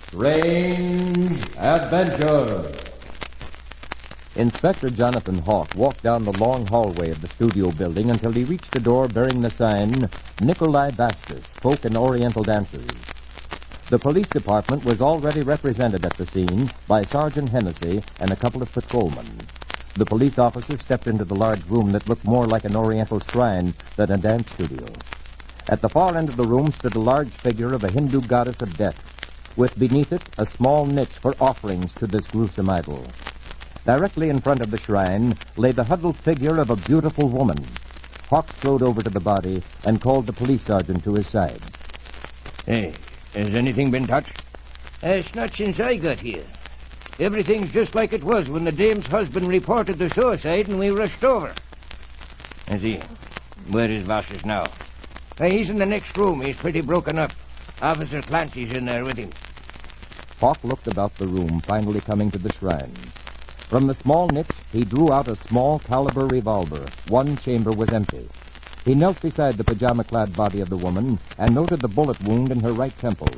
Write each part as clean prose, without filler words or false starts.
Strange Adventure. Inspector Jonathan Hawk walked down the long hallway of the studio building until he reached a door bearing the sign, Nikolai Bastis, Folk and Oriental Dancers. The police department was already represented at the scene by Sergeant Hennessy and a couple of patrolmen. The police officer stepped into the large room that looked more like an Oriental shrine than a dance studio. At the far end of the room stood a large figure of a Hindu goddess of death, with beneath it a small niche for offerings to this gruesome idol. Directly in front of the shrine lay the huddled figure of a beautiful woman. Hawk strode over to the body and called the police sergeant to his side. Hey, has anything been touched? It's not since I got here. Everything's just like it was when the dame's husband reported the suicide and we rushed over. I see. Where is Vasquez now? He's in the next room. He's pretty broken up. Officer Clancy's in there with him. Hawk looked about the room, finally coming to the shrine. From the small niche, he drew out a small caliber revolver. One chamber was empty. He knelt beside the pajama-clad body of the woman and noted the bullet wound in her right temple.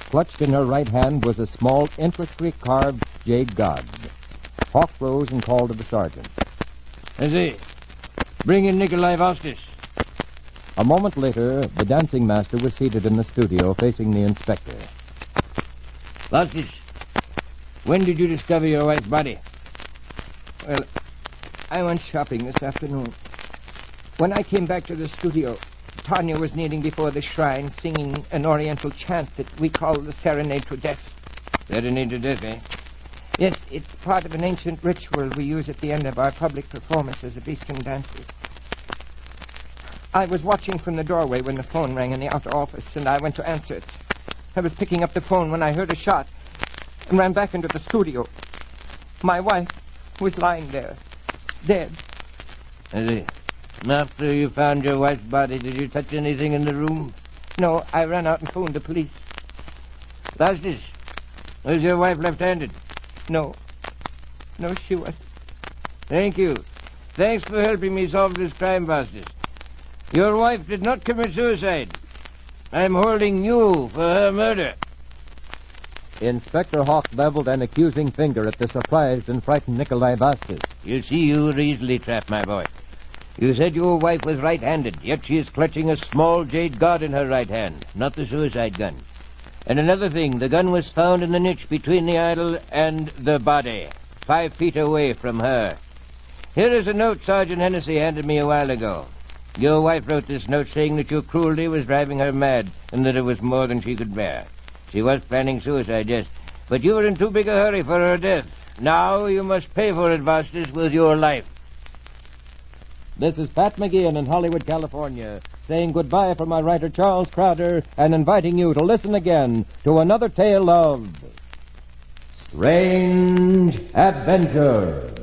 Clutched in her right hand was a small, intricately carved jade god. Hawk rose and called to the sergeant. Bring in Nikolai Vasquez. A moment later, the dancing master was seated in the studio facing the inspector. Vasquez, when did you discover your wife's body? Well, I went shopping this afternoon. When I came back to the studio, Tanya was kneeling before the shrine singing an Oriental chant that we call the Serenade to Death. Serenade to Death, eh? Yes, it's part of an ancient ritual we use at the end of our public performances of Eastern dances. I was watching from the doorway when the phone rang in the outer office, and I went to answer it. I was picking up the phone when I heard a shot and ran back into the studio. My wife was lying there, dead. After you found your wife's body, did you touch anything in the room? No, I ran out and phoned the police. Vasquez, was your wife left-handed? No, she wasn't. Thank you. Thanks for helping me solve this crime, Vasquez. Your wife did not commit suicide. I'm holding you for her murder. Inspector Hawk leveled an accusing finger at the surprised and frightened Nikolai Vasquez. You see, you were easily trapped, my boy. You said your wife was right-handed, yet she is clutching a small jade god in her right hand, not the suicide gun. And another thing, the gun was found in the niche between the idol and the body, 5 feet away from her. Here is a note Sergeant Hennessy handed me a while ago. Your wife wrote this note saying that your cruelty was driving her mad and that it was more than she could bear. She was planning suicide, yes, but you were in too big a hurry for her death. Now you must pay for it, Vasquez, with your life. This is Pat McGeehan in Hollywood, California, saying goodbye for my writer Charles Crowder and inviting you to listen again to another tale of Strange Adventure.